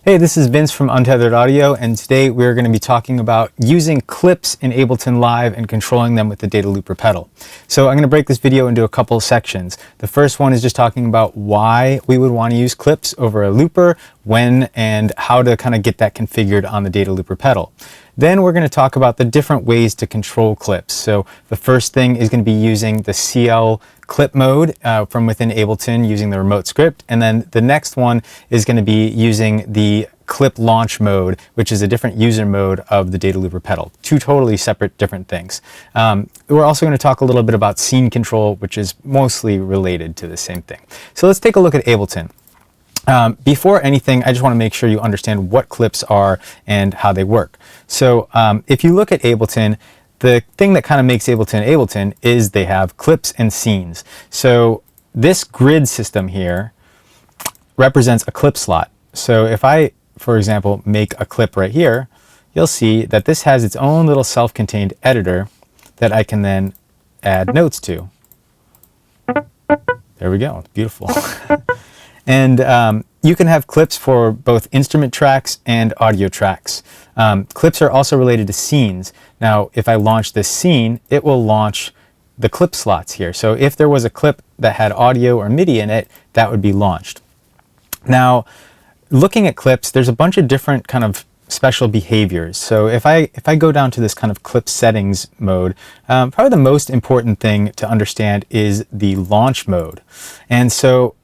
Hey, this is Vince from Untethered Audio, and today we're going to be talking about using clips in Ableton Live and controlling them with the DataLooper pedal. So I'm going to break this video into a couple of sections. The first one is just talking about why we would want to use clips over a looper, when and how to kind of get that configured on the DataLooper pedal. Then we're going to talk about the different ways to control clips. So the first thing is going to be using the CL clip mode from within Ableton using the remote script. And then the next one is going to be using the clip launch mode, which is a different user mode of the DataLooper pedal. Two totally separate different things. We're also going to talk a little bit about scene control, which is mostly related to the same thing. So let's take a look at Ableton. Before anything, I just want to make sure you understand what clips are and how they work. So if you look at Ableton, the thing that kind of makes Ableton is they have clips and scenes. So this grid system here represents a clip slot. So if I, for example, make a clip right here, you'll see that this has its own little self-contained editor that I can then add notes to. There we go. It's beautiful. And you can have clips for both instrument tracks and audio tracks. Clips are also related to scenes. Now, if I launch this scene, it will launch the clip slots here. So if there was a clip that had audio or MIDI in it, that would be launched. Now, looking at clips, there's a bunch of different kind of special behaviors. So if I go down to this kind of clip settings mode, probably the most important thing to understand is the launch mode. And so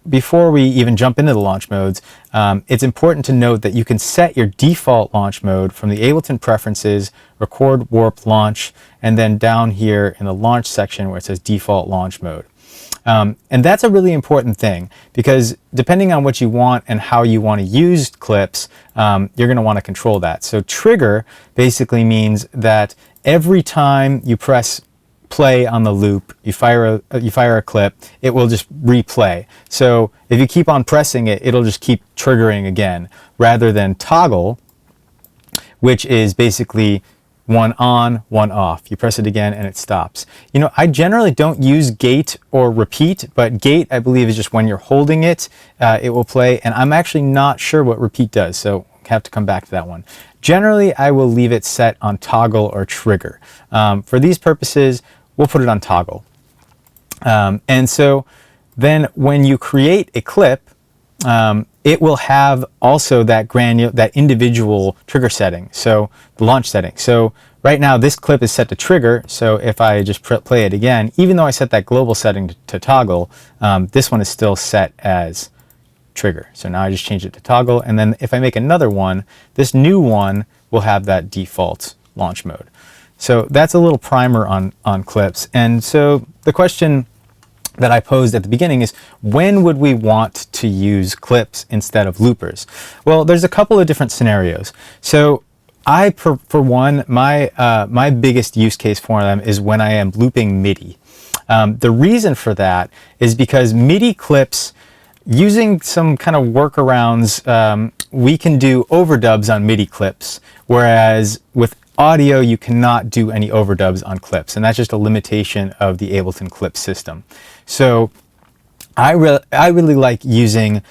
before we even jump into the launch modes, it's important to note that you can set your default launch mode from the Ableton preferences, record, warp, launch, and then down here in the launch section where it says default launch mode. And that's a really important thing because depending on what you want and how you want to use clips, you're going to want to control that. So trigger basically means that every time you press play on the loop, you fire a clip, it will just replay. So if you keep on pressing it, it'll just keep triggering again, rather than toggle, which is basically one on, one off. You press it again and it stops. You know, I generally don't use gate or repeat, but gate, I believe, is just when you're holding it, it will play, and I'm actually not sure what repeat does, so I have to come back to that one. Generally, I will leave it set on toggle or trigger. For these purposes, we'll put it on toggle. And so then when you create a clip, it will have also that individual trigger setting, so the launch setting. So right now this clip is set to trigger, so if I just play it again, even though I set that global setting to toggle, this one is still set as trigger. So now I just change it to toggle, and then if I make another one, this new one will have that default launch mode. So that's a little primer on clips. And so the question that I posed at the beginning is, when would we want to use clips instead of loopers? Well, there's a couple of different scenarios. So for one, my biggest use case for them is when I am looping MIDI. The reason for that is because MIDI clips, using some kind of workarounds, we can do overdubs on MIDI clips, whereas with audio, you cannot do any overdubs on clips, and that's just a limitation of the Ableton clip system. So I really like using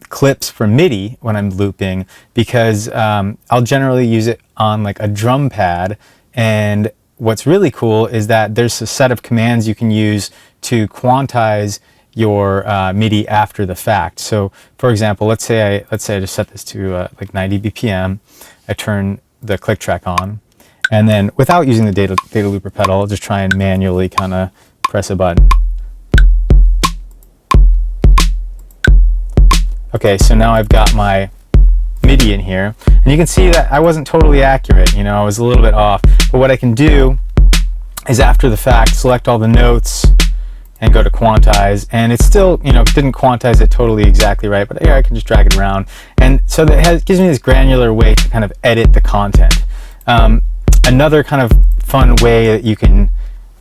clips for MIDI when I'm looping because I'll generally use it on like a drum pad, and what's really cool is that there's a set of commands you can use to quantize your MIDI after the fact. So for example, let's say I just set this to like 90 BPM, I turn the click track on, and then without using the DataLooper pedal, I'll just try and manually kind of press a button. Okay, so now I've got my MIDI in here, and you can see that I wasn't totally accurate, you know, I was a little bit off, but what I can do is after the fact select all the notes and go to quantize, and it's still, you know, didn't quantize it totally exactly right, but here I can just drag it around, and so that gives me this granular way to kind of edit the content. Another kind of fun way that you can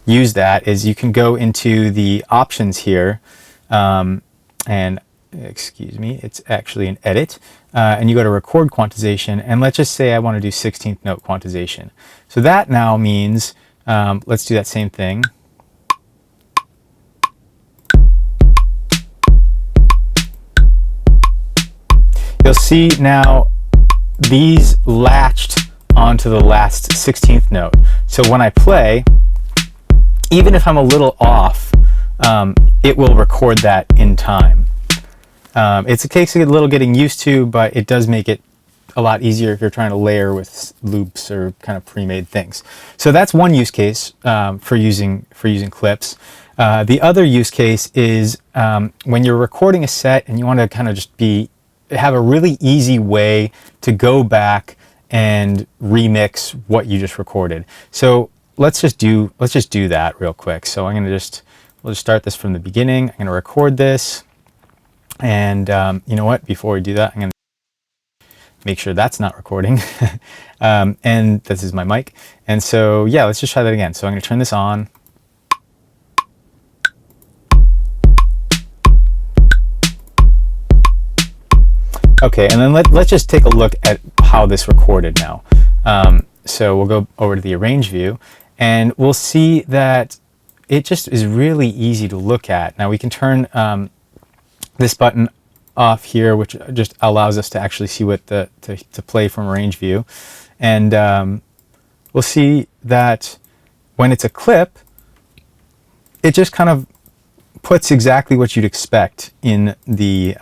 use that is you can go into the options here, and excuse me, it's actually an edit, and you go to record quantization, and let's just say I want to do 16th note quantization. So that now means, let's do that same thing. you'll see now these latched onto the last 16th note. So when I play, even if I'm a little off, it will record that in time. It takes a little getting used to, but it does make it a lot easier if you're trying to layer with loops or kind of pre-made things. So that's one use case for using clips. The other use case is when you're recording a set and you want to kind of just have a really easy way to go back and remix what you just recorded. So let's just do that real quick. So we'll just start this from the beginning. I'm going to record this, and you know what? Before we do that, I'm going to make sure that's not recording. And this is my mic. And so yeah, let's just try that again. So I'm going to turn this on. Okay, and then let's just take a look at how this recorded now. So we'll go over to the arrange view, and we'll see that it just is really easy to look at. Now we can turn this button off here, which just allows us to actually see what to play from arrange view. And we'll see that when it's a clip, it just kind of puts exactly what you'd expect in the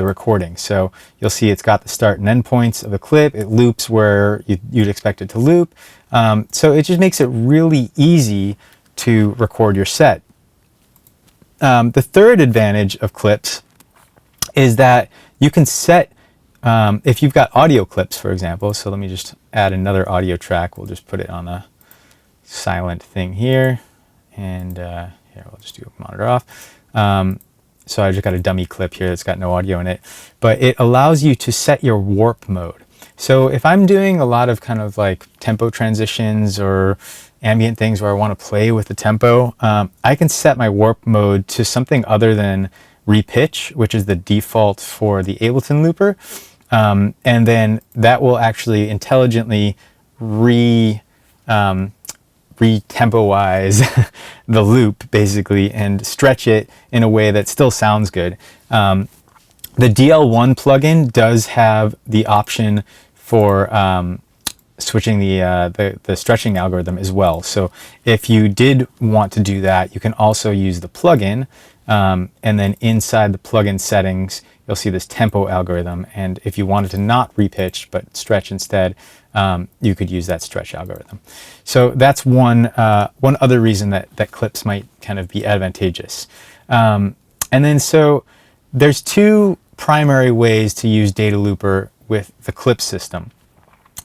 recording. So you'll see it's got the start and end points of the clip. It loops where you'd expect it to loop. So it just makes it really easy to record your set. The third advantage of clips is that you can set, if you've got audio clips, for example, so let me just add another audio track. We'll just put it on a silent thing here. And here, we'll just do monitor off. So I just got a dummy clip here that's got no audio in it, but it allows you to set your warp mode. So if I'm doing a lot of kind of like tempo transitions or ambient things where I want to play with the tempo, I can set my warp mode to something other than repitch, which is the default for the Ableton looper. And then that will actually intelligently re-tempo-wise the loop basically and stretch it in a way that still sounds good. The DL1 plugin does have the option for switching the stretching algorithm as well. So if you did want to do that, you can also use the plugin, and then inside the plugin settings you'll see this tempo algorithm, and if you wanted to not repitch but stretch instead, you could use that stretch algorithm. So that's one other reason that clips might kind of be advantageous. And then so there's two primary ways to use DataLooper with the clip system.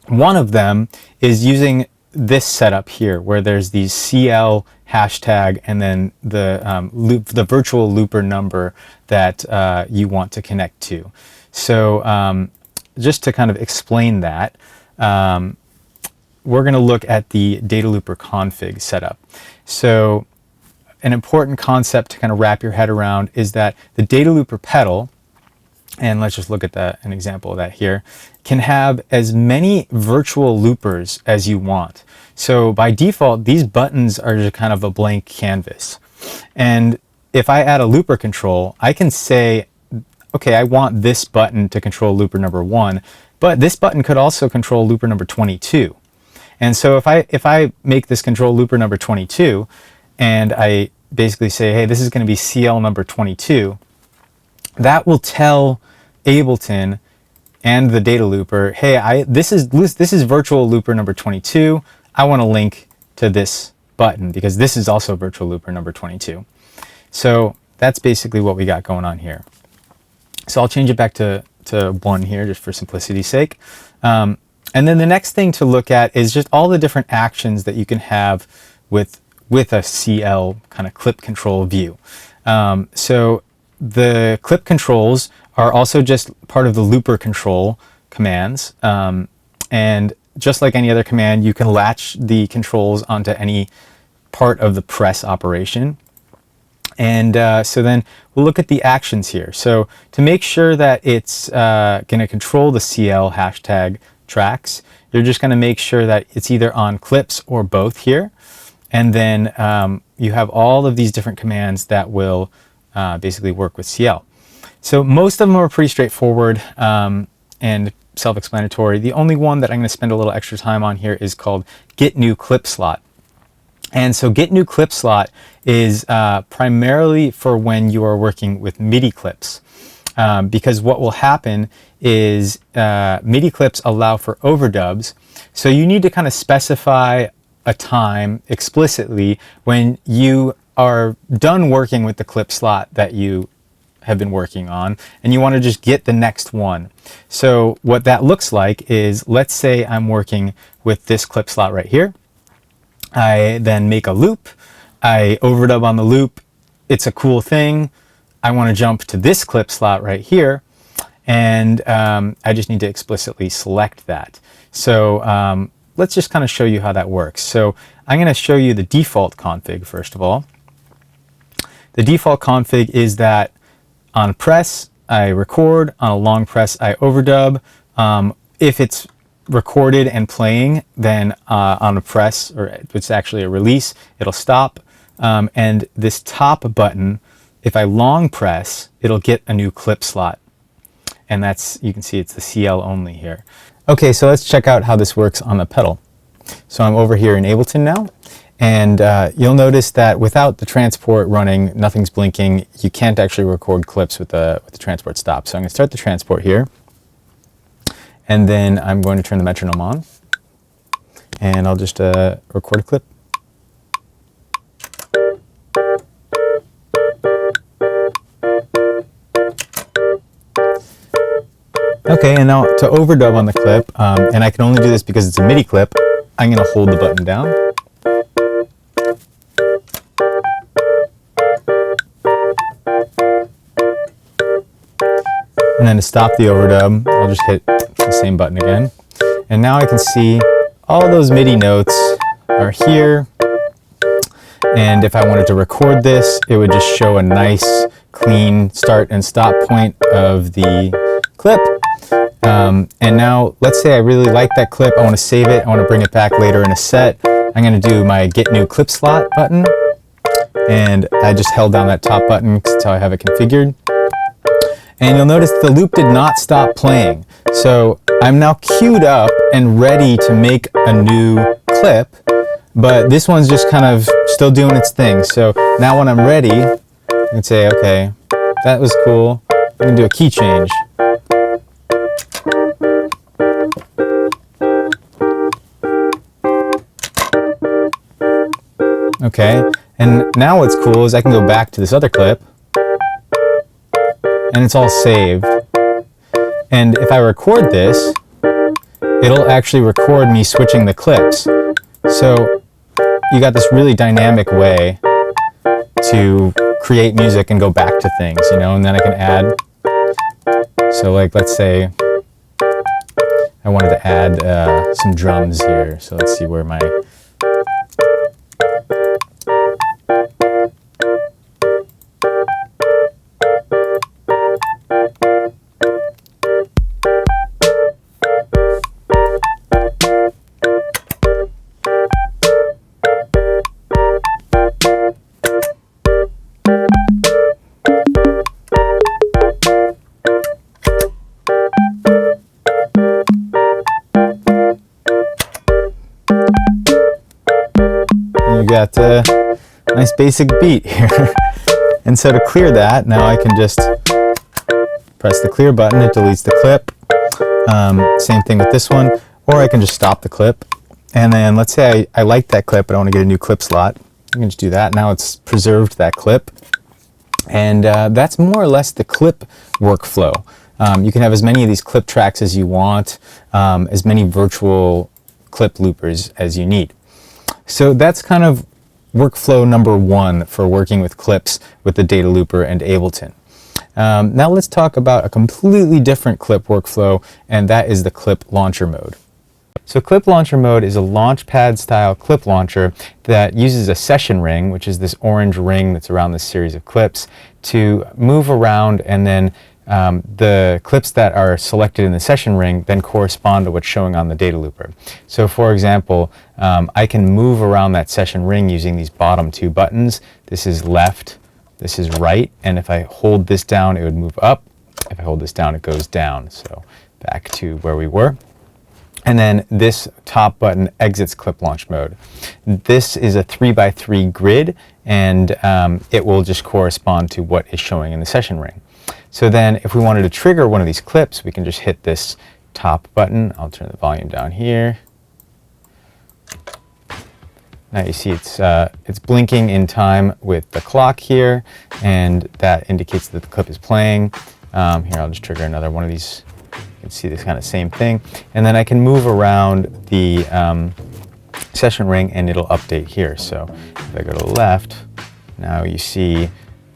One of them is using this setup here, where there's these CL hashtag and then the virtual looper number that you want to connect to. So just to kind of explain that, we're going to look at the DataLooper config setup. So an important concept to kind of wrap your head around is that the DataLooper pedal, and let's just look at an example of that here, can have as many virtual loopers as you want. So by default, these buttons are just kind of a blank canvas. And if I add a looper control, I can say, okay, I want this button to control looper number 1, but this button could also control looper number 22. And so if I make this control looper number 22, and I basically say, hey, this is going to be CL number 22, that will tell Ableton and the DataLooper, hey, this is virtual looper number 22. I want to link to this button because this is also virtual looper number 22. So that's basically what we got going on here. So I'll change it back to 1 here just for simplicity's sake. And then the next thing to look at is just all the different actions that you can have with a CL kind of clip control view. So the clip controls are also just part of the looper control commands. And just like any other command, you can latch the controls onto any part of the press operation. And so then we'll look at the actions here. So to make sure that it's going to control the CL hashtag tracks, you're just going to make sure that it's either on clips or both here. And then you have all of these different commands that will basically work with CL. So most of them are pretty straightforward and self-explanatory. The only one that I'm going to spend a little extra time on here is called Get New Clip Slot. And so Get New Clip Slot is primarily for when you are working with MIDI clips. Because what will happen is MIDI clips allow for overdubs. So you need to kind of specify a time explicitly when you are done working with the clip slot that you have been working on and you want to just get the next one. So what that looks like is, let's say I'm working with this clip slot right here. I then make a loop, I overdub on the loop, it's a cool thing. I want to jump to this clip slot right here, and I just need to explicitly select that. So let's just kind of show you how that works. So I'm going to show you the default config first of all. The default config is that on press, I record, on a long press, I overdub. If it's recorded and playing, then on a press, or it's actually a release, it'll stop. And this top button, if I long press, it'll get a new clip slot. And that's, you can see it's the CL only here. Okay, so let's check out how this works on the pedal. So I'm over here in Ableton now, and you'll notice that without the transport running, nothing's blinking. You can't actually record clips with the transport stop. So I'm going to start the transport here, and then I'm going to turn the metronome on, and I'll just record a clip. Okay, and now to overdub on the clip, and I can only do this because it's a MIDI clip, I'm going to hold the button down. And then to stop the overdub, I'll just hit the same button again. And now I can see all those MIDI notes are here. And if I wanted to record this, it would just show a nice, clean start and stop point of the clip. And now, let's say I really like that clip, I want to save it, I want to bring it back later in a set. I'm going to do my Get New Clip Slot button, and I just held down that top button because that's how I have it configured. And you'll notice the loop did not stop playing. So I'm now queued up and ready to make a new clip, but this one's just kind of still doing its thing. So now when I'm ready, I can say, okay, that was cool. I'm going to do a key change. Okay, and now what's cool is I can go back to this other clip, and it's all saved. And if I record this, it'll actually record me switching the clips. So you got this really dynamic way to create music and go back to things, you know, and then I can add. So like, let's say I wanted to add some drums here. So let's see where my got a nice basic beat here. And so to clear that, now I can just press the clear button, it deletes the clip. Same thing with this one, or I can just stop the clip. And then let's say I like that clip, but I want to get a new clip slot. I can just do that. Now it's preserved that clip. And that's more or less the clip workflow. You can have as many of these clip tracks as you want, as many virtual clip loopers as you need. So that's kind of workflow number one for working with clips with the DataLooper and Ableton. Now let's talk about a completely different clip workflow, and that is the clip launcher mode. So clip launcher mode is a Launchpad style clip launcher that uses a session ring, which is this orange ring that's around this series of clips, to move around, and then the clips that are selected in the session ring then correspond to what's showing on the DataLooper. So for example, I can move around that session ring using these bottom two buttons. This is left, this is right, and if I hold this down, it would move up, If I hold this down, it goes down. So back to where we were. And then this top button exits clip launch mode. This is a 3x3 grid, and it will just correspond to what is showing in the session ring. So then if we wanted to trigger one of these clips, we can just hit this top button. I'll turn the volume down here. Now you see it's blinking in time with the clock here, and that indicates that the clip is playing. Here, I'll just trigger another one of these. You can see this kind of same thing. And then I can move around the session ring and it'll update here. So if I go to the left, now you see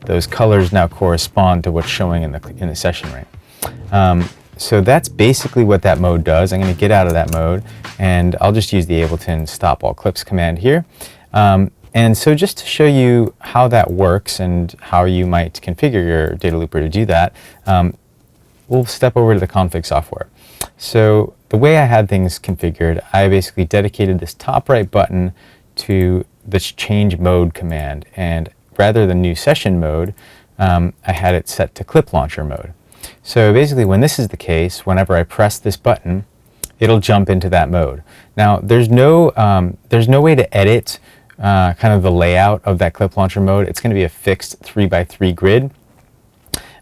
those colors now correspond to what's showing in the session ring. So that's basically what that mode does. I'm going to get out of that mode, and I'll just use the Ableton stop all clips command here. And so just to show you how that works and how you might configure your DataLooper to do that, we'll step over to the config software. So the way I had things configured, I basically dedicated this top right button to this change mode command, and rather than new session mode, I had it set to clip launcher mode. So basically when this is the case, whenever I press this button, it'll jump into that mode. Now there's no way to edit kind of the layout of that clip launcher mode. It's going to be a fixed 3x3 grid,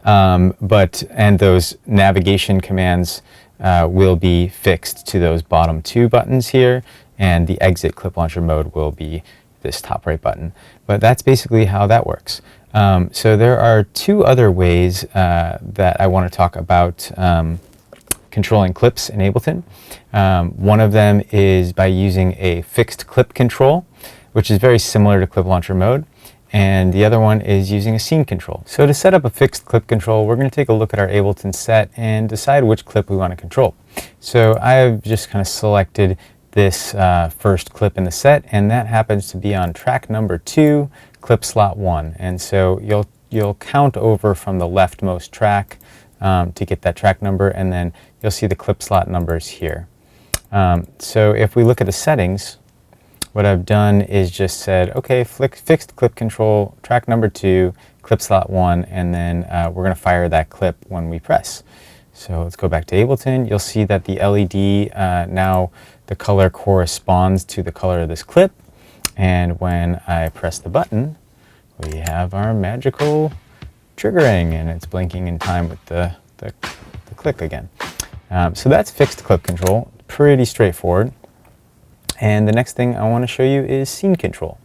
and those navigation commands will be fixed to those bottom two buttons here, and the exit clip launcher mode will be this top right button. But that's basically how that works. So there are two other ways that I want to talk about controlling clips in Ableton. One of them is by using a fixed clip control, which is very similar to clip launcher mode. And the other one is using a scene control. So to set up a fixed clip control, we're going to take a look at our Ableton set and decide which clip we want to control. So I've just kind of selected this first clip in the set, and that happens to be on track number 2, clip slot 1. And so you'll count over from the leftmost track to get that track number, and then you'll see the clip slot numbers here. So if we look at the settings, what I've done is just said, okay, fixed clip control, track number 2, clip slot 1, and then we're going to fire that clip when we press. So let's go back to Ableton. You'll see that the LED, now the color corresponds to the color of this clip. And when I press the button, we have our magical triggering, and it's blinking in time with the click again. So that's fixed clip control, pretty straightforward. And the next thing I want to show you is scene control.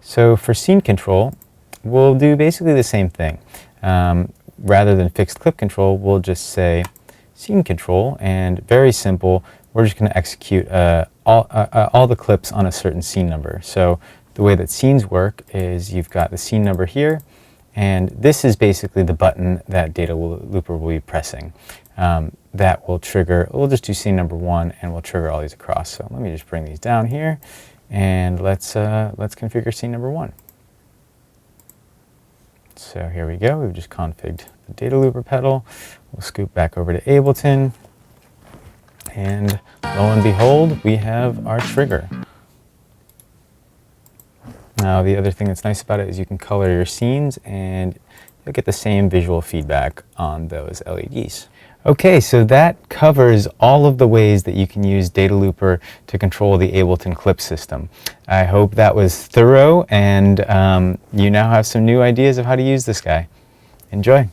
So for scene control, we'll do basically the same thing. Rather than fixed clip control, we'll just say scene control, and very simple, we're just going to execute all the clips on a certain scene number. So the way that scenes work is you've got the scene number here, and this is basically the button that DataLooper will be pressing. That will trigger, we'll just do scene number 1, and we'll trigger all these across. So let me just bring these down here, and let's configure scene number 1. So here we go, we've just configured the DataLooper pedal. We'll scoop back over to Ableton, and lo and behold, we have our trigger. Now the other thing that's nice about it is you can color your scenes, and you'll get the same visual feedback on those LEDs. Okay, so that covers all of the ways that you can use DataLooper to control the Ableton clip system. I hope that was thorough, and you now have some new ideas of how to use this guy. Enjoy.